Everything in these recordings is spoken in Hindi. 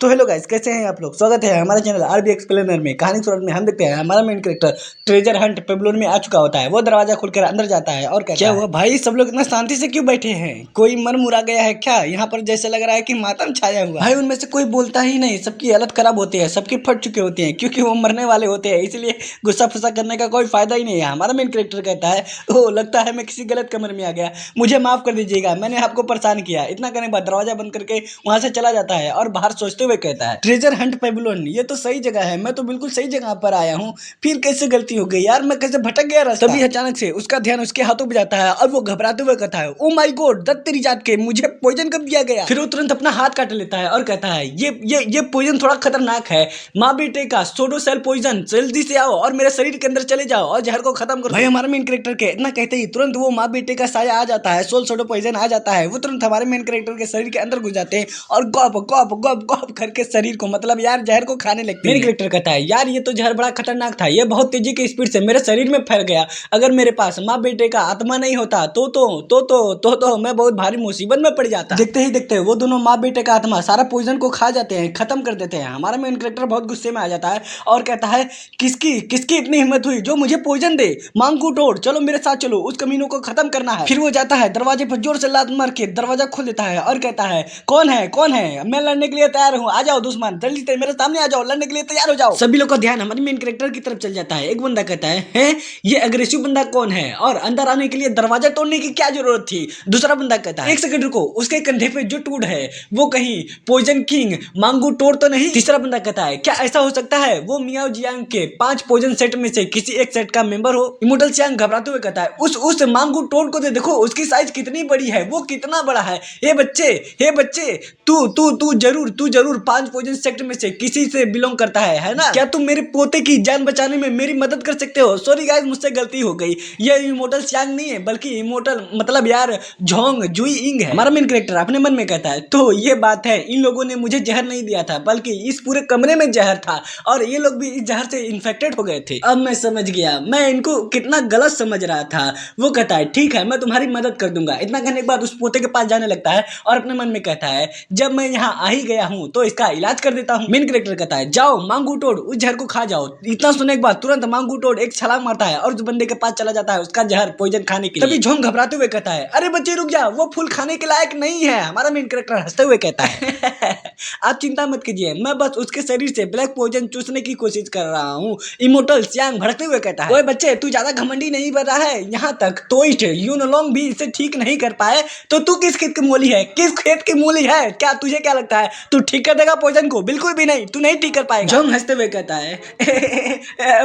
तो हेलो गाइस, कैसे हैं आप लोग। स्वागत है हमारे चैनल आरबी एक्सप्लेनर में। कहानी सूरत में हम देखते हैं हमारा मेन कैरेक्टर ट्रेजर हंट पेबलोन में आ चुका होता है। वो दरवाजा खोलकर अंदर जाता है और कहता है, क्या हुआ भाई, सब लोग इतना शांति से क्यों बैठे हैं? कोई मन मुरा गया है क्या? यहाँ पर जैसे लग रहा है कि मातम छाया हुआ भाई। उनमें से कोई बोलता ही नहीं, सबकी हालत खराब होती है, सबकी फट चुके होते हैं क्योंकि वो मरने वाले होते हैं। इसलिए गुस्सा फुस्सा करने का कोई फायदा ही नहीं है। हमारा मेन कैरेक्टर कहता है, ओ लगता है मैं किसी गलत कमरे में आ गया, मुझे माफ कर दीजिएगा, मैंने आपको परेशान किया। इतना करने के बाद दरवाजा बंद करके वहां से चला जाता है और बाहर सोचते हुए कहता है, ट्रेजर हंट पेबलोन, ये तो सही जगह है, मैं तो बिल्कुल सही जगह पर आया हूँ, फिर कैसे गलती हो गई यार, मैं कैसे भटक गया रास्ता। तभी अचानक से उसका ध्यान उसके हाथों पे जाता है और वो घबराते हुए कहता है, ओ माय गॉड, दत्त तेरी जात के, मुझे पॉइजन कब दिया गया? फिर वो तुरंत अपना हाथ काट लेता है और कहता है, ये पॉइजन थोड़ा खतरनाक है, माँ बेटे का सोडो सेल पॉइजन, जल्दी से आओ और मेरे शरीर के अंदर चले जाओ और जहर को खत्म करो। भाई हमारे मेन कैरेक्टर के इतना कहते ही तुरंत वो माँ बेटे का साया आ जाता है, सोल सोडो पॉइजन आ जाता है। वो तुरंत हमारे मेन कैरेक्टर के शरीर के अंदर घुस जाते हैं और गॉप गॉप गॉप गॉप करके शरीर को, मतलब यार जहर को खाने लगते हैं। मेन कैरेक्टर कहता है, यार ये तो जहर बड़ा खतरनाक था, ये बहुत तेजी की स्पीड से मेरे शरीर में फैल गया, अगर मेरे पास माँ बेटे का आत्मा नहीं होता तो मैं बहुत भारी मुसीबत में पड़ जाता। देखते ही देखते वो दोनों माँ बेटे का आत्मा सारा पॉइजन को खा जाते हैं, खत्म कर देते हैं। हमारा मेन कैरेक्टर बहुत गुस्से में आ जाता है और कहता है, किसकी इतनी हिम्मत हुई जो मुझे पॉइजन दे? मांगू तोड़, चलो मेरे साथ चलो, उस कमीनों को खत्म करना है। फिर वो जाता है दरवाजे पर जोर से लात मार के दरवाजा खोल देता है और कहता है, कौन है, मैं लड़ने के लिए तैयार हूँ, आ जाओ दुश्मन, जल्दी से मेरे सामने आ जाओ, लड़ने के लिए तैयार हो जाओ। सभी लोग का ध्यान हमारे मेन कैरेक्टर की तरफ चल जाता है। एक बंदा कहता है, ये अग्रेसिव बंदा कौन है और अंदर आने के लिए दरवाजा तोड़ने की क्या जरूरत थी? दूसरा बंदा कहता है, एक सेकंड रुको, उसके कंधे पे जो टूट है वो कहीं पॉइजन किंग मांगू तोड़ तो नहीं? तीसरा बंदा कहता है, क्या ऐसा हो सकता है वो मियाओ जियांग के 5 पॉइजन सेट में से किसी एक सेट का मेंबर हो? इमोर्टल चियांग घबराते हुए कहता है, उस मांगू तोड़ को देखो, उसकी साइज कितनी बड़ी है, वो कितना बड़ा है। हे बच्चे, तू जरूर 5 पॉइजन सेक्ट में से किसी से बिलोंग करता है ना? क्या तुम मेरे पोते की जान बचाने में मेरी मदद कर सकते हो? सॉरी गाइस, मुझसे गलती हो गई, ये इमोर्टल चियांग नहीं है बल्कि इमोर्टल मतलब यार झोंग जुई इंग है। हमारा मेन कैरेक्टर अपने मन में कहता है, तो ये बात है, इन लोगों ने मुझे जहर नहीं दिया था बल्कि इस पूरे कमरे में जहर था और ये लोग भी इस जहर से इन्फेक्टेड हो गए थे। अब मैं समझ गया, मैं इनको कितना गलत समझ रहा था। वो कहता है, ठीक है, मैं तुम्हारी मदद कर दूंगा। इतना कहने के बाद उस पोते के पास जाने लगता है और अपने मन में कहता है, जब मैं यहाँ आ ही गया हूँ तो इसका इलाज कर देता हूँ। मेन कैरेक्टर कहता है, जाओ मांगू टोड, उस जहर को खा जाओ। इतना सुनने के बाद तुरंत मांगू टोड एक छलांग मारता है और उस बंदे के पास चला जाता है उसका जहर पॉइजन खाने के लिए। तभी झोंग घबराते हुए कहता है, अरे बच्चे रुक जा, वो फूल खाने के लायक नहीं है। हमारा मेन कैरेक्टर हंसते हुए कहता है, आप चिंता मत कीजिए, मैं बस उसके शरीर से ब्लैक पॉइजन चूसने की कोशिश कर रहा हूँ। इमोर्टल चियांग भड़कते हुए कहता है, ओए बच्चे, तू ज्यादा घमंडी नहीं बन रहा है? यहाँ तक तोइस्ट यूनलोंग भी इसे ठीक नहीं कर पाए तो तू किस खेत की मूली है? किस खेत की मूली है? क्या तुझे क्या लगता है तू ठीक कर देगा पॉइजन को? बिल्कुल भी नहीं, तू नहीं ठीक कर पाएगा। जोंग हंसते हुए कहता है,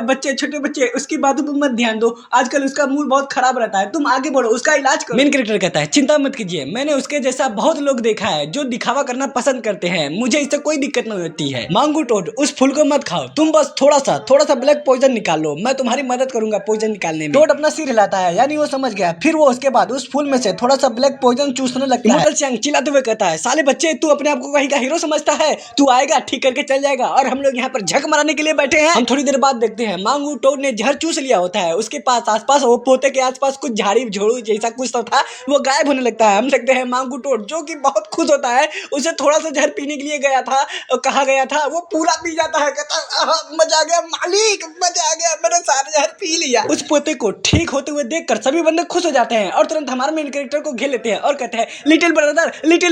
बच्चे, छोटे बच्चे, उसकी बातों पर मत ध्यान दो, आजकल उसका मूड बहुत खराब रहता है, तुम आगे बढ़ो, उसका इलाज करो। मेन कैरेक्टर कहता है, चिंता मत कीजिए, मैंने उसके जैसा बहुत लोग देखा है जो दिखावा करना पसंद करते हैं, मुझे इससे कोई दिक्कत नहीं होती है। मांगू टोड, उस फूल को मत खाओ, तुम बस थोड़ा सा ब्लैक पॉइजन निकाल लो, मैं तुम्हारी मदद करूंगा पॉइजन निकालने में। टोड अपना सिर हिलाता है, यानी वो समझ गया। फिर वो उसके बाद उस फूल में से थोड़ा सा ब्लैक पॉइजन चूसने लगता है। इमोर्टल चियांग चिल्लाते हुए कहता है, साले बच्चे, तू अपने आप को कहीं का हीरो समझता है? तू आएगा, ठीक करके चल जाएगा और हम लोग यहाँ पर झक मारने के लिए बैठे हैं। हम थोड़ी देर बाद देखते हैं मांगू टोड ने जहर चूस लिया होता है, उसके पास आसपास वो पोते के आसपास कुछ झाड़ी झोड़ू जैसा कुछ तो था, वो गायब होने लगता है। हम देखते हैं मांगू टोड जो कि बहुत खुश होता है, उसे थोड़ा सा जहर पीने के लिए गया था, कहा गया था, वो पूरा पी जाता है, कहता मजा आ गया मालिक, मजा आ गया, मैंने सारा जहर पी लिया। उस पोते को ठीक होते हुए देखकर सभी बंदे खुश हो जाते हैं और तुरंत हमारे मेन कैरेक्टर को घेर लेते हैं और कहते हैं, लिटिल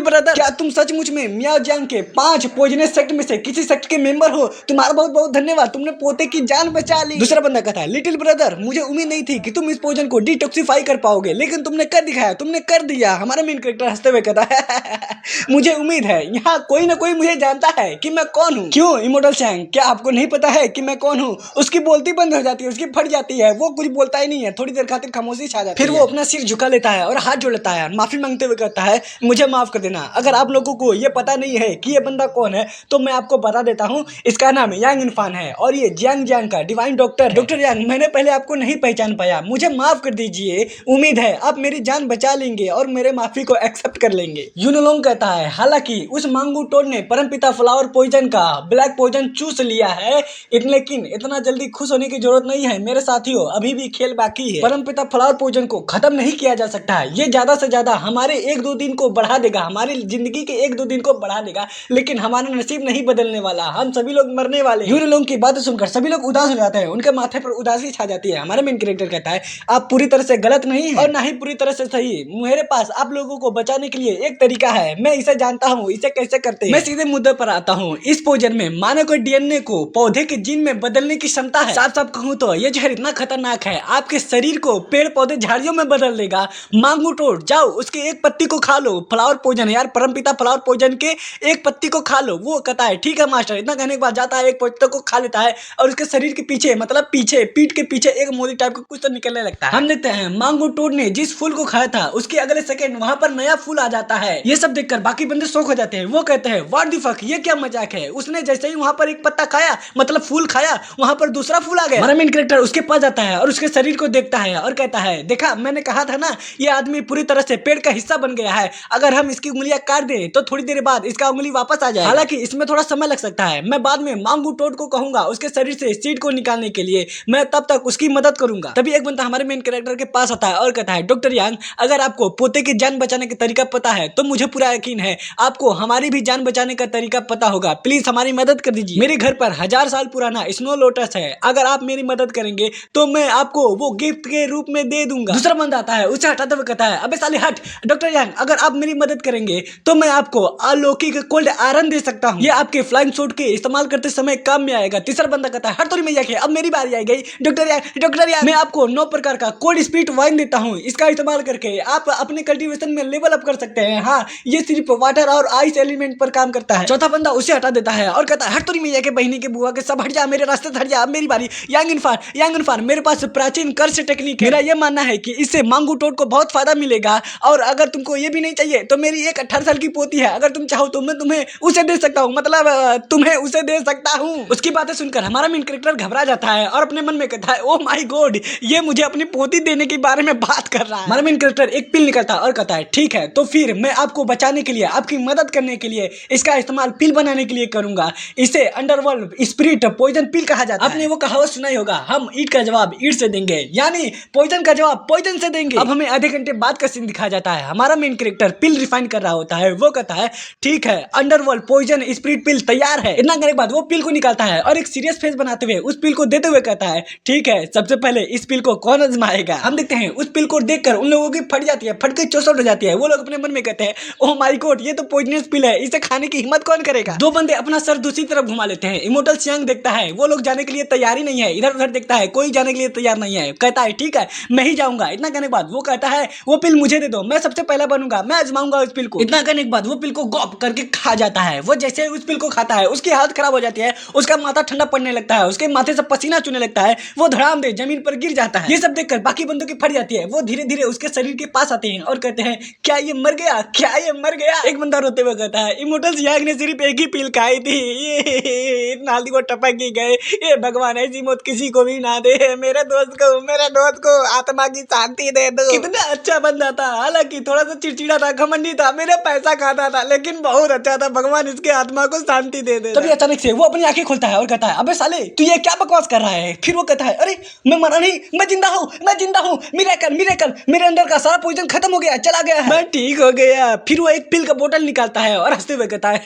ब्रदर, क्या तुम सचमुच में मियाओ जियांग के 5 पॉइजनस सेक्ट में से किसी सेक्ट के मेंबर हो? तुम्हारा बहुत बहुत धन्यवाद, तुमने पोते की जान बचा ली। दूसरा बंदा कहता है, लिटिल ब्रदर, मुझे उम्मीद नहीं थी कि तुम इस पॉइजन को डिटॉक्सिफाई कर पाओगे, लेकिन तुमने कर दिखाया, तुमने कर दिया। हमारा मेन कैरेक्टर हंसते हुए कहता है, मुझे उम्मीद है यहाँ कोई ना कोई मुझे जानता है कि मैं कौन हूँ। क्यों इमोर्टल चियांग, क्या आपको नहीं पता है कि मैं कौन हूँ? उसकी बोलती बंद हो जाती है, उसकी फट जाती है, वो कुछ बोलता ही नहीं है, थोड़ी देर खातिर खामोशी छा जाती है। फिर वो अपना सिर झुका लेता है और हाथ जोड़ लेता है, माफी मांगते हुए कहता है, मुझे माफ कर देना, अगर आप लोगों को ये पता नहीं है कि ये बंदा कौन है तो मैं आपको बता देता हूँ, इसका नाम यांग इनफान है और ये जियांग का डिवाइन डॉक्टर यांग। मैंने पहले आपको नहीं पहचान पाया, मुझे माफ कर दीजिए, उम्मीद है आप मेरी जान बचा लेंगे और मेरे माफी को एक्सेप्ट कर लेंगे। यूनलोंग कहता है, हालांकि उस मांगू टोड ने परमपिता फ्लावर पॉइजन का ब्लैक पॉइजन चूस लिया है, लेकिन इतना जल्दी खुश होने की जरूरत नहीं है मेरे साथियों, अभी भी खेल बाकी है। परमपिता फ्लावर पॉइजन को खत्म नहीं किया जा सकता है, ये ज्यादा से ज्यादा हमारे 1-2 दिन को बढ़ा देगा, हमारी जिंदगी के 1-2 दिन को बढ़ा देगा, लेकिन लेकिन हमारा नसीब नहीं बदलने वाला, हम सभी लोग मरने वाले। यूरो लोगों की बातें सुनकर सभी लोग उदास हो जाते हैं, उनके माथे पर उदासी छा जाती है। हमारा मेन कैरेक्टर कहता है आप पूरी तरह से गलत नहीं है और ना ही पूरी तरह से सही। मेरे पास आप लोगों को बचाने के लिए एक तरीका है, मैं इसे जानता हूँ, इसे कैसे करते हैं। मैं सीधे मुद्दे पर आता हूँ। इस पोजन में मानव के डीएनए को पौधे के जीन में बदलने की क्षमता है। साफ साफ कहूँ तो ये जहर इतना खतरनाक है, आपके शरीर को पेड़ पौधे झाड़ियों में बदल देगा। मांगू टोड जाओ उसके एक पत्ती को खा लो। फ्लावर पॉइजन यार, परमपिता फ्लावर पॉइजन के एक पत्ती को खा लो। वो कहता है ठीक है मास्टर। इतना कहने के बाद जाता है, एक पत्ते को खा लेता है और उसके शरीर के पीछे मतलब पीछे पीठ के पीछे एक मोदी टाइप का कुछ तो निकलने लगता है। हम देखते हैं मांगू टोड ने जिस फूल को खाया था उसके अगले सेकंड वहां पर नया फूल आ जाता है। ये सब देखकर बाकी बंदे शॉक हो जाते हैं। वो कहते हैं व्हाट द फक, ये क्या मजाक है। उसने जैसे ही वहां पर एक पत्ता खाया मतलब फूल खाया, वहां पर दूसरा फूल आ गया। हमारा मेन कैरेक्टर उसके पास जाता है और उसके शरीर को देखता है और कहता है देखा मैंने कहा था ना, ये आदमी पूरी तरह से पेड़ का हिस्सा बन गया है। अगर हम इसकी उंगलियां काट दें तो थोड़ी देर बाद इसका उंगली वापस आ जाए। हालांकि इसमें थोड़ा समय लग सकता है। मैं बाद में मांगू टोड को कहूंगा उसके शरीर से सीड को निकालने के लिए, मैं तब तक उसकी मदद करूंगा। तभी एक बंदा हमारे मेन कैरेक्टर के पास आता है और कहता है डॉक्टर यांग, अगर आपको पोते की जान बचाने का तरीका पता है तो मुझे पूरा यकीन है आपको हमारी भी जान बचाने का तरीका पता होगा। प्लीज हमारी मदद कर दीजिए। मेरे घर पर 1000 साल पुराना स्नो लोटस है, अगर आप मेरी मदद करेंगे तो मैं आपको वो गिफ्ट के रूप में दे दूंगा। दूसरा बंदा आता है, उसे हटाते हुए कहता है अबे साले हट। डॉक्टर यांग, अगर आप मेरी मदद करेंगे तो मैं आपको अलौकिक कोल्ड आयरन दे सकता हूँ, ये आपके फ्लाइंग सूट के इस्तेमाल करते समय काम में आएगा। तीसरा बंदा कहता है हट तोरी मैया के, अब मेरी बारी आई गई। डॉक्टर यांग मैं आपको 9 प्रकार का कोल्ड स्पीड वाइन देता हूँ, इसका इस्तेमाल करके आप अपने कल्टीवेशन में लेवल अप कर सकते हैं। हाँ, ये सिर्फ वाटर और आइस एलिमेंट पर काम करता है। चौथा बंदा उसे हटा देता है और कहता है हट तोरी मैया के बहनी के बुआ के, सब हट जा मेरे रास्ते से हट जा, अब मेरी बारी। यांग इनफान मेरे पास प्राचीन कर्स टेक्निक है। मेरा ये मानना है कि इससे मांगू टोड को बहुत फायदा मिलेगा और अगर तुमको ये भी नहीं चाहिए तो मेरी एक 18 साल की पोती है, अगर तुम चाहो तो मैं तुम्हें उसे दे सकता हूँ, मतलब तुम्हें उसे दे सकता हूँ। उसकी बातें सुनकर हमारा मेन कैरेक्टर घबरा जाता है और अपने मन में कहता है ओह माय गॉड, ये मुझे अपनी पोती देने के बारे में बात कर रहा है। हमारा मेन कैरेक्टर एक पिल निकलता है और कहता है ठीक है तो फिर मैं आपको बचाने के लिए, आपकी मदद करने के लिए इसका इस्तेमाल पिल बनाने के लिए करूंगा। इसे अंडरवर्ल्ड स्पिरिट पॉइजन पिल कहा जाता है। आपने वो कहावत सुना ही होगा, हम ईट का जवाब ईट से देंगे, यानी पॉइजन का जवाब पॉइजन से देंगे। अब हमें आधे घंटे बाद का सीन दिखाया जाता है। हमारा मेन कैरेक्टर पिल रिफाइन कर रहा होता है। वो कहता है ठीक है अंडरवर्ल्ड पॉइजन स्पिरिट पिल तैयार है। इतना करने के बाद वो पिल को निकालता है और एक सीरियस फेस बनाते हुए उस पिल को देते हुए कहता है ठीक है सबसे पहले इस पिल को कौन आजमाएगा। हम देखते हैं उस पिल को देखकर उन लोगों की फट जाती है, फट के चौसठ हो जाती है। वो लोग अपने मन में कहते हैं ओह माय गॉड, ये तो पॉइजनस पिल है, इसे खाने की हिम्मत कौन करेगा। दो बंदे अपना सर दूसरी तरफ घुमा लेते हैं। इमोर्टल सियांग देखता है वो लोग जाने के लिए तैयार ही नहीं है, इधर उधर देखता है कोई जाने के लिए तैयार नहीं है। कहता है ठीक है मैं ही जाऊंगा। इतना कहने के बाद वो कहता है वो पिल मुझे दे दो, मैं सबसे पहला बनूंगा, मैं आजमाऊंगा उस पिल को। इतना कहने के बाद वो पिल को गॉप करके खा जाता है। वो जैसे उस पिल को खाता है उसकी हालत खराब हो जाती है, उसका माथा ठंडा पड़ने लगता है, उसके माथे से पसीना चूने लगता है, वो धड़ाम दे जमीन पर गिर जाता है। ये सब देखकर बाकी बंदों की फट जाती है। वो धीरे धीरे उसके शरीर के पास आते हैं और कहते हैं क्या ये मर गया, क्या ये मर गया। एक बंदा रोते हुए कहता है इमोर्टल सियांग ने सिर्फ एक ही पिल खाई थी, ये नाली को टपक ही गए, ये भगवान ऐसी मौत किसी को भी ना दे, मेरे दोस्त को आत्मा की शांति दे दो। कितना अच्छा बंदा था, हालांकि थोड़ा सा चिड़चिड़ा था, घमंडी था, मेरा पैसा खाता था, लेकिन बहुत अच्छा था, भगवान इसके आत्मा को शांति दे दे। तभी अचानक से वो अपनी आंखें खोलता है और कहता है अबे साले तू ये क्या बकवास कर रहा है। फिर वो कहता है अरे मैं मरा नहीं, मैं जिंदा हूँ, मिरेकल, मेरे अंदर का सारा पॉइजन खत्म हो गया, चला गया है, मैं ठीक हो गया। फिर वो एक पिल का बोतल निकालता है और हंसते हुए कहता है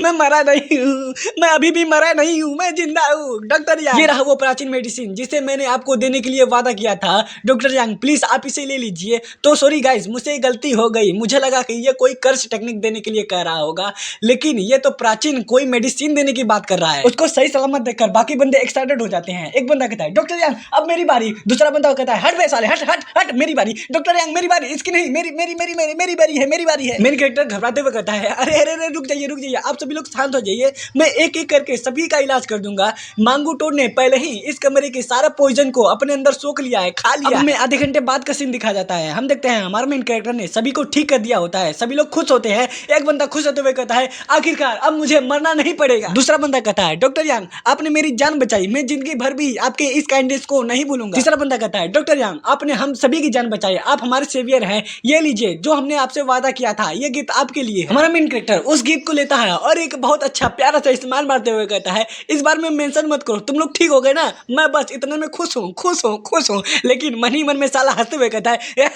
मैं मरा नहीं हूँ, मैं अभी भी मरा नहीं हूँ, मैं जिंदा हूँ। डॉक्टर यांग, ये रहा वो प्राचीन मेडिसिन जिसे मैंने आपको देने के लिए वादा किया था। डॉक्टर यांग प्लीज आप इसे ले लीजिए। तो सॉरी गाइस, मुझसे गलती हो गई, मुझे लगा कि ये कोई कर्स टेक्निक देने के लिए कह रहा होगा, लेकिन ये तो प्राचीन कोई मेडिसिन देने की बात कर रहा है। उसको सही सलामत देखकर बाकी बंदे एक्साइटेड हो जाते हैं। एक बंदा कहता है डॉक्टर यांग अब मेरी बारी। दूसरा बंदा कहता है हट बे साले, हट मेरी बारी। डॉक्टर यांग मेरी बारी, इसकी नहीं, मेरी बारी है। मेन कैरेक्टर घबराते हुए कहता है अरे रुक जाइए, आप सभी लोग शांत हो जाइए, मैं एक एक करके सभी का इलाज कर दूंगा। मांगू टोड ने पहले ही इस कमरे के सारा पॉइजन को अपने अंदर सोख लिया है, खा लिया। अब हमें आधे घंटे बाद का सीन दिखा जाता है। हम देखते हैं हमारा मेन कैरेक्टर ने सभी को ठीक कर दिया होता है, सभी लोग खुश होते हैं। एक बंदा खुश होते हुए कहता है आखिरकार अब मुझे मरना नहीं पड़ेगा। दूसरा बंदा कहता है डॉक्टर यांग आपने मेरी जान बचाई, मैं जिंदगी भर भी आपके इस काइंडनेस को नहीं भूलूंगा। तीसरा बंदा कहता है डॉक्टर यांग आपने हम सभी की जान बचाई, आप हमारे सेवियर हैं, ये लीजिए जो हमने आपसे वादा किया था, ये गिफ्ट आपके लिए। हमारा मेन कैरेक्टर उस गिफ्ट को लेता है और एक बहुत अच्छा प्यारा सा इस्तेमाल मारते हुए कहता है इस बार में मेंशन मत करो, तुम लोग ठीक हो गए ना, मैं बस इतने में खुश हूँ। लेकिन मन ही मन में साला हंसते हुए कहता है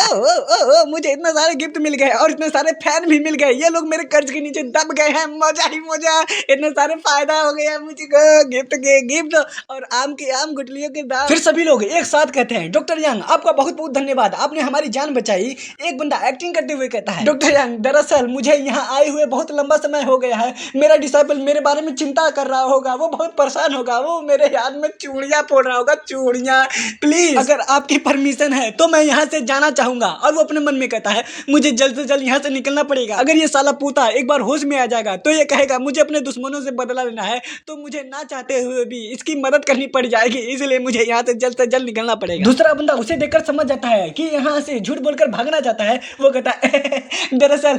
ओ, मुझे इतने सारे गिफ्ट मिल गए और इतने सारे फैन भी मिल गए, ये लोग मेरे कर्ज के नीचे दब गए हैं। मजा ही मजा, इतने सारे फायदा हो गया मुझको, गिफ्ट के गिफ्ट और आम के आम गुटलियों के दाम। फिर सभी लोग एक साथ कहते हैं डॉक्टर यंग आपका बहुत बहुत धन्यवाद, आपने हमारी जान बचाई। एक बंदा एक्टिंग करते हुए कहता है डॉक्टर यंग दरअसल मुझे यहाँ आए हुए बहुत लंबा समय हो गया है, मेरा डिसाइपल मेरे बारे में चिंता कर रहा होगा, वो बहुत परेशान होगा, वो मेरे याद में चूड़ियां फोड़ रहा होगा, चूड़ियां। प्लीज अगर आपकी परमिशन है तो मैं यहाँ से जाना चाहूंगा। और वो अपने मन में कहता है मुझे जल्द से जल्द यहाँ से निकलना पड़ेगा। अगर ये साला पूता एक बार होश में आ जाएगा तो ये कहेगा मुझे अपने दुश्मनों से बदला लेना है, तो मुझे ना चाहते हुए भी इसकी मदद करनी पड़ जाएगी, इसलिए मुझे यहाँ से जल्द निकलना पड़ेगा। दूसरा बंदा उसे देखकर समझ जाता है कि यहाँ से झूठ बोलकर भागना चाहता है। वो कहता है दरअसल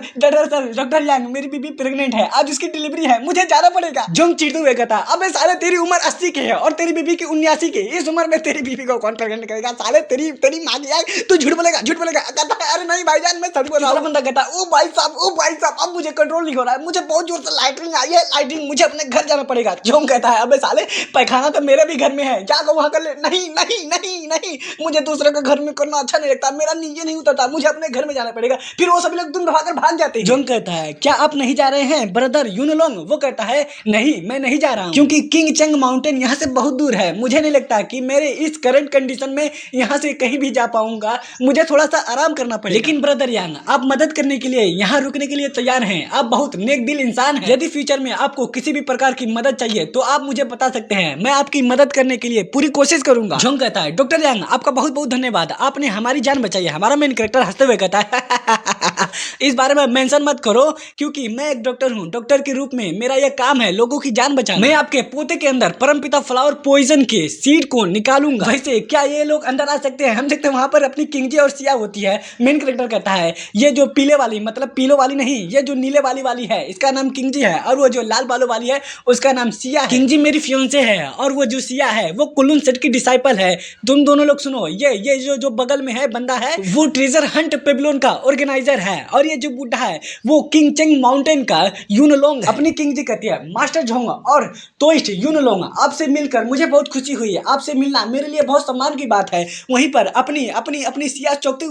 डॉक्टर यंग मेरी बीबी प्रेग्नेंट है, आज उसकी डिलीवरी है, मुझे जाना पड़ेगा। जोंग चिढ़ते हुए कहता अबे साले तेरी उम्र 80 की है और तेरी बीबी की 79 की, इस उम्र में तेरी बीबी को कौन प्रेग्नेंट करेगा? साले तेरी माँ की आग, तू झूठ बोलेगा। कहता है अरे नहीं भाईजान मैं सच बोल रहा हूँ। बंदा कहता ओ भाई साहब अब मुझे कंट्रोल नहीं हो रहा है, मुझे बहुत जोर से लाइटिंग आई है, लाइटिंग, मुझे अपने घर जाना पड़ेगा। जोंग कहता है अबे साले पैखाना तो मेरे भी घर में है, जाकर वहां कर ले। नहीं मुझे दूसरे के घर में करना अच्छा नहीं लगता, मेरा नीचे नहीं उतरता, मुझे अपने घर में जाना पड़ेगा। फिर वो सभी लोग तुम भागकर भाग जाते हैं। जोंग कहता है क्या आप नहीं जा रहे हैं ब्रदर यूनलोंग? वो कहता है नहीं मैं नहीं जा रहा हूँ, क्योंकि किंग चंग माउंटेन यहाँ से बहुत दूर है, मुझे नहीं लगता कि मेरे इस करंट कंडीशन में यहाँ से कहीं भी जा पाऊंगा, मुझे थोड़ा सा आराम करना पड़ेगा। लेकिन ब्रदर यांग आप मदद करने के लिए यहाँ रुकने के लिए तैयार हैं, आप बहुत नेक दिल इंसान हैं। यदि फ्यूचर में आपको किसी भी प्रकार की मदद चाहिए तो आप मुझे बता सकते हैं, मैं आपकी मदद करने के लिए पूरी कोशिश करूंगा। जोंग कहता है डॉक्टर यांग आपका बहुत बहुत धन्यवाद, आपने हमारी जान बचाई है। हमारा मेन कैरेक्टर हंसते हुए कहता है इस बारे में मेंशन मत करो, क्योंकि मैं एक डॉक्टर हूँ, डॉक्टर के रूप में मेरा यह काम है लोगों की जान बचाना। मैं आपके पोते के अंदर परमपिता फ्लावर पॉइजन के सीड को निकालूंगा। वैसे क्या ये लोग अंदर आ सकते हैं? हम देखते हैं वहां पर अपनी किंगजी और सिया होती है। मेन कैरेक्टर कहता है ये जो पीले वाली, मतलब पीलो वाली नहीं, ये जो नीले वाली है इसका नाम किंगजी है, और वो जो लाल बालों वाली है उसका नाम सिया है। किंगजी मेरी फियोंसे है और वो जो सिया है वो कुलुन सेट की डिसाइपल है। तुम दोनों लोग सुनो, ये जो बगल में है बंदा है वो ट्रेजर हंट पेबलोन का ऑर्गेनाइजर है, और ये जो बुढ़ा है वो किंग चंग माउंटेन का यूनलोंग। अपनी किंगजी कहती है मास्टर झोंग और तोइस्ट यूनलोंग आपसे मिलकर मुझे बहुत खुशी हुई है, आपसे मिलना मेरे लिए बहुत सम्मान की बात है। वहीं पर अपनी सिया चौंकते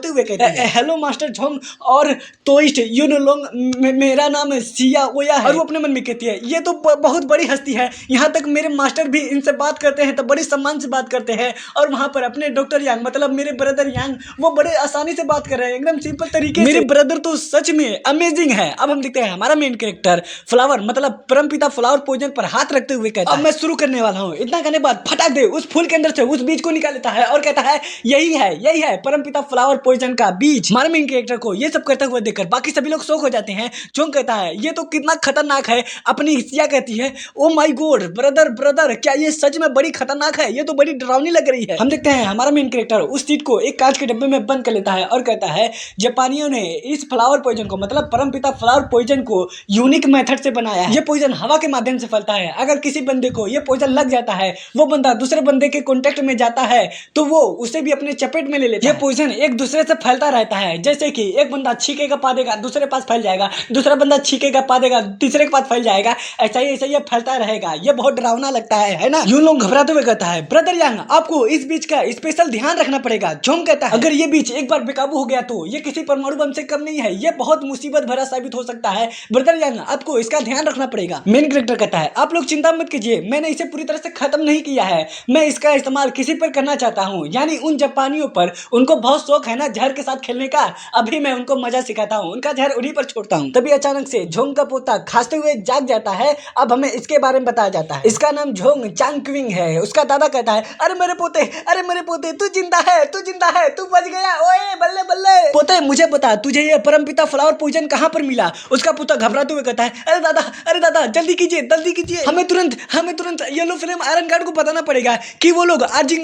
हुए कहते हैं हेलो मास्टर झोंग और तोइस्ट यूनलोंग, मेरा नाम सिया ओया है। और वो अपने मन में कहती है ये तो बहुत बड़ी हस्ती है, यहाँ तक मेरे मास्टर भी इनसे बात करते हैं तो बड़ी सम्मान से बात करते हैं। और वहां पर अपने डॉक्टर यांग मतलब मेरे ब्रदर यांग वो बड़े आसानी से बात कर रहे हैं, एकदम सिंपल तरीके से। मेरे ब्रदर तो सच में अमेजिंग है। अब हम देखते हैं हमारा मेन कैरेक्टर फ्लावर मतलब परमपिता फ्लावर पॉइजन पर हाथ रखते हुए कहता है अब मैं शुरू करने वाला हूँ। इतना कहने बाद फटाक दे उस फूल के अंदर से उस बीज को निकाल लेता है और कहता है यही है परमपिता फ्लावर पॉइजन का बीज। हमारे मेन कैरेक्टर को ये सब करते हुए देखकर बाकी सभी लोग शौक हो जाते हैं। जोंग कहता है ये तो कितना खतरनाक है। अपनी सिया कहती है ओ माय गॉड ब्रदर क्या ये सच में बड़ी खतरनाक है, ये तो बड़ी डरावनी लग रही है। हम देखते हैं हमारा मेन कैरेक्टर उस सीड को एक कांच के डब्बे में बंद कर लेता है और कहता है जापानियों ने इस फ्लावर पॉइजन को मतलब परमपिता फ्लावर पॉइजन को यूनिक मेथड से बनाया है। ये पॉइजन हवा के माध्यम से फैलता है, अगर किसी बंदे को ये पॉइजन लग जाता है वो बंदा दूसरे बंदे के कॉन्टेक्ट में जाता है तो वो उसे भी अपने चपेट में ले लेता है। ये पॉइजन एक दूसरे से फैलता रहता है, जैसे कि एक बंदा छींकेगा पा देगा दूसरे पास फैल जाएगा, दूसरा बंदा छींकेगा पा देगा तीसरे के पास फैल जाएगा, ऐसा ही ये फैलता रहेगा। ये बहुत डरावना लगता है ना। यूं लोग घबराते हुए कहता है ब्रदर यांग आपको इस बीच का स्पेशल ध्यान रखना पड़ेगा। जोंग कहता है अगर ये बीच एक बार बेकाबू हो गया तो ये किसी परमाणु बम से कम नहीं है, ये बहुत मुसीबत भरा साबित हो सकता है। ब्रदर यांग आपको इसका ध्यान रखना पड़ेगा। मेन कैरेक्टर कहता है आप लोग चिंता मत कीजिए, मैंने इसे पूरी तरह से खत्म नहीं किया है, मैं इसका इस्तेमाल किसी पर करना चाहता हूँ, यानी उन जापानियों पर। उनको बहुत शौक है ना जहर के साथ खेलने का, अभी मैं उनको मजा सिखाता हूँ, उनका जहर उन्हीं पर छोड़ता हूँ। तभी अचानक से झोंग का पोता खांसते हुए जाग जाता है। अब हमें इसके बारे में बताया जाता है इसका नाम झोंग चांगक्विंग है। उसका दादा कहता है अरे मेरे पोते तू जिंदा है तू बच गया, ओए बल्ले बल्ले। पोते मुझे बता तुझे ये परमपिता फ्लावर पॉइजन कहाँ पर मिला? उसका पोता घबराते हुए कहता है अरे दादा जल्दी कीजिए, हमें तुरंत येलो फ्लेम आयरन गार्ड को बताना पड़ेगा कि वो लोग आरजी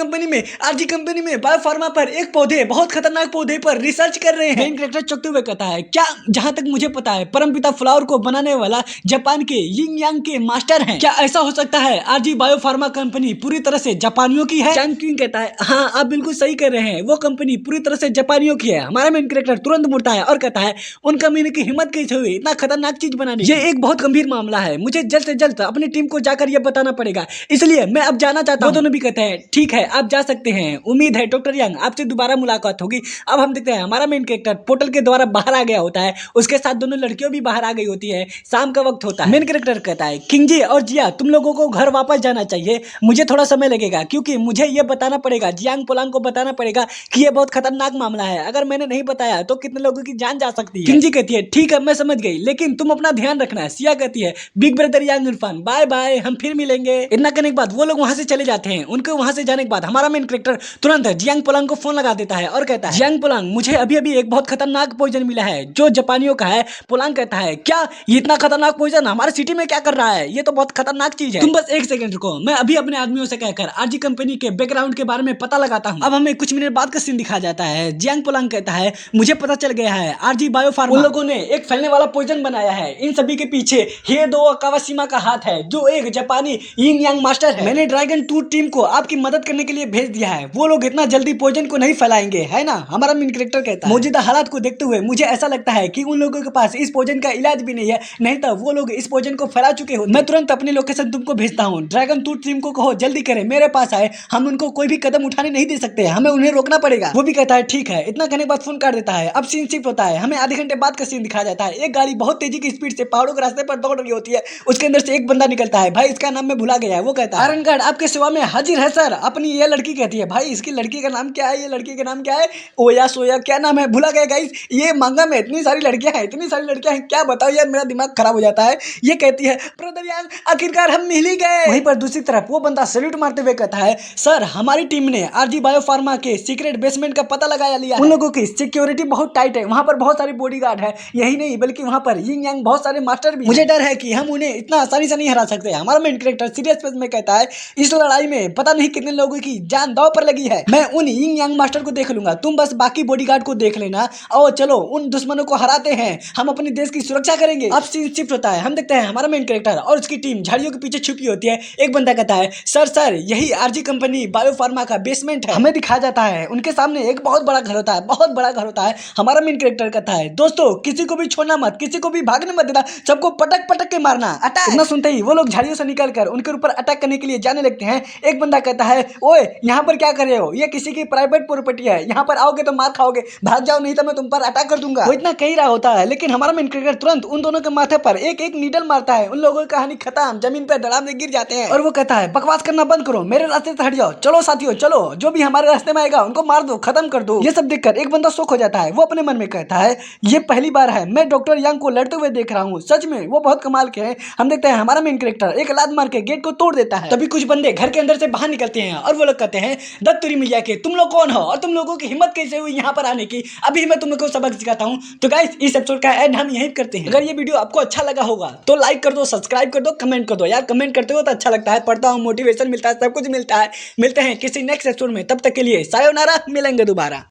कंपनी में बायो फार्मा पर एक पौधे बहुत खतरनाक पौधे पर रिसर्च कर रहे हैं। मेन कैरेक्टर चौंकते हुए कहता है क्या जहां तक मुझे पता है परमपिता फ्लावर को बनाने वाला जापान के यिंग यांग के मास्टर हैं, क्या ऐसा हो सकता है आरजी बायो फार्मा कंपनी पूरी तरह से जापानियों की है? चांग क्विंग कहता है हाँ आप बिल्कुल सही कह रहे हैं, वो कंपनी पूरी तरह से जापानियों की है। हमारा मेन कैरेक्टर तुरंत मुड़ता है और कहता है उन कंपनी की हिम्मत कैसे हुई इतना खतरनाक चीज बनाने? ये एक बहुत गंभीर मामला है, मुझे जल्द से जल्द अपनी टीम को जाकर यह बताना पड़ेगा, इसलिए मैं अब जाना चाहता हूँ। वो दोनों भी कहते हैं ठीक है आप जा सकते हैं, उम्मीद है डॉक्टर यांग आपसे दोबारा मुलाकात होगी। अब हम देखते हैं हमारा मेन कैरेक्टर पोर्टल के द्वारा बाहर आ गया होता है उसके साथ दोनों लड़कियों भी बाहर आ गई होती है। शाम का वक्त होता है। मेन कैरेक्टर कहता है किंगजी और जिया तुम लोगों को घर वापस जाना चाहिए, मुझे थोड़ा समय लगेगा क्योंकि मुझे ये बताना पड़ेगा, जियांग पोलांग को बताना पड़ेगा कि ये बहुत खतरनाक मामला है, अगर मैंने नहीं बताया तो कितने लोगों की जान जा सकती है। किंगजी कहती है ठीक है मैं समझ गई, लेकिन तुम अपना ध्यान रखना। सिया कहती है बिग ब्रदर यांग इरफान बाय बाय, हम फिर मिलेंगे। इतना करने के बाद वो लोग वहां से चले जाते हैं। उनके वहां से जाने के बाद हमारा मेन कैरेक्टर तुरंत जियांग पोलांग को फोन लगा देता है और कहता है जियांग पोलांग मुझे अभी अभी एक बहुत खतरनाक पॉइजन मिला है जो जापानियों का है। पोलांग कहता है क्या ये इतना खतरनाक पॉइजन हमारे सिटी में क्या कर रहा है, ये तो बहुत खतरनाक चीज है। तुम बस एक सेकंड रुको, मैं अभी अपने आदमियों से कहकर आरजी कंपनी के बैकग्राउंड के बारे में पता लगाता हूँ। अब हमें कुछ मिनट बाद का सीन दिखा जाता है। जियांग पोलांग कहता है मुझे पता चल गया है आरजी बायोफार्मा उन लोगों ने एक फैलने वाला पॉइजन बनाया है। इन सभी के पीछे हेदो कावाशिमा का हाथ है जो एक जापानी यिंग यांग मास्टर है। मैंने ड्रैगन टूथ टीम को आपकी मदद करने के लिए भेज दिया है, वो लोग इतना जल्दी पॉइजन को नहीं फैलाएंगे, है ना। हमारा मेन कैरेक्टर कहता है मौजूदा हालात को देखते हुए मुझे ऐसा लगता है कि उन लोगों के पास इस पॉइजन का इलाज भी नहीं है, नहीं तो वो लोग इस पॉइजन को फैला चुके होते। मैं तुरंत अपनी लोकेशन तुमको भेजता हूँ, ड्रैगन टूथ टीम को कहो जल्दी करे मेरे पास आए, हम उनको कोई भी कदम उठाने नहीं दे सकते, हमें उन्हें रोकना पड़ेगा। वो भी कहता है ठीक है। इतना कहने के बाद फोन काट देता है। अब सीन शिफ्ट होता है, हमें आधे घंटे बाद का सीन दिखाया जाता है। एक गाड़ी बहुत तेजी की स्पीड से पहाड़ों के रास्ते पर दौड़ रही होती है, उसके अंदर से एक बंदा निकलता है। भाई इसका नाम मैं भुला गया है। वो कहता है आयरन गार्ड आपके सेवा में हाजिर है सर। अपनी ये लड़की कहती है भाई इसकी लड़की का नाम क्या है, ये लड़की का नाम क्या है, ओया सोया क्या नाम है, भुला गया गाइस। ये मांगा में इतनी सारी लड़कियां हैं, इतनी सारी लड़कियां हैं, क्या बताओ यार, मेरा दिमाग खराब हो जाता है। ये कहती है ब्रदर यांग आखिरकार हम मिल ही गए। वहीं पर दूसरी तरफ वो बंदा सैल्यूट मारते हुए कहता है सर हमारी टीम ने आरजी बायोफार्मा के सीक्रेट बेसमेंट का पता लगाया लिया है। उन लोगों की सिक्योरिटी बहुत टाइट है, वहां पर बहुत सारी बॉडीगार्ड है, यही नहीं बल्कि वहां पर यिंग यांग बहुत सारे मास्टर भी। मुझे डर है कि हम उन्हें इतना आसानी से नहीं हरा सकते। हमारा मेन कैरेक्टर सीरियस फेस में कहता है इस लड़ाई में पता नहीं कितने लोगों की जान दांव पर लगी है, मैं उन यिंग यांग मास्टर को देख लूंगा, तुम बस बाकी बॉडीगार्ड को देख लेना। और चलो उन दुश्मनों को हराते हैं, हम अपने देश की सुरक्षा करेंगे। अब सीन शिफ्ट होता है, हम देखते हैं हमारा मेन कैरेक्टर और उसकी टीम झाड़ियों के पीछे छुपी होती है। एक बंदा कहता है सर यही आरजी कंपनी बायोफार्मा का बेसमेंट है। हमें दिखाया जाता है उनके सामने एक बहुत बड़ा घर होता है, बहुत बड़ा घर होता है। हमारा मेन कैरेक्टर कहता है दोस्तों किसी को भी छोड़ना मत, किसी को भी भागने मत देना, सबको पटक पटक के मारना। अटैक। इतना सुनते ही वो लोग झाड़ियों से निकलकर उनके ऊपर अटैक करने के लिए जाने लगते हैं। एक बंदा कहता है ओए यहाँ पर क्या कर रहे हो, ये किसी की प्राइवेट प्रॉपर्टी है, यहाँ पर आओगे तो मार खाओगे, भाग जाओ नहीं तो मैं तुम पर अटैक कर दूंगा। वो इतना कह रहा होता है लेकिन हमारा मेन कैरेक्टर तुरंत उन दोनों के माथे पर एक एक नीडल मारता है। उन लोगों की कहानी खत्म, जमीन पर धड़ाम से गिर जाते हैं। और वो कहता है बकवास करना बंद करो, मेरे रास्ते से हट जाओ, चलो साथियों चलो, जो भी हमारे रास्ते में आएगा उनको मार दो, खत्म कर दो। ये सब देखकर एक बंदा शॉक हो जाता है। वो अपने मन में कहता है ये पहली बार है मैं डॉक्टर यांग को लड़ते हुए देख रहा हूँ, सच में वो बहुत कमाल के हैं। हम देखते हैं हमारा मेन कैरेक्टर एक लात मार के गेट को तोड़ देता है। तभी कुछ बंदे घर के अंदर से बाहर निकलते हैं और वो लोग कहते हैं दत्तुरी मैया के तुम लोग कौन हो और तुम लोगों की हिम्मत कैसे हुई यहाँ पर आने की, अभी मैं तुम लोग को सबक सिखाता हूँ। तो गाइस इस एपिसोड का एंड हम यहीं करते हैं। अगर ये वीडियो आपको अच्छा लगा होगा तो लाइक कर दो, सब्सक्राइब कर दो, कमेंट कर दो। यार कमेंट करते हो तो अच्छा लगता है, पढ़ता हूँ, मोटिवेशन मिलता है, सब कुछ मिलता है। मिलते हैं किसी नेक्स्ट एपिसोड में, तब तक के लिए सायोनारा, मिलेंगे दोबारा।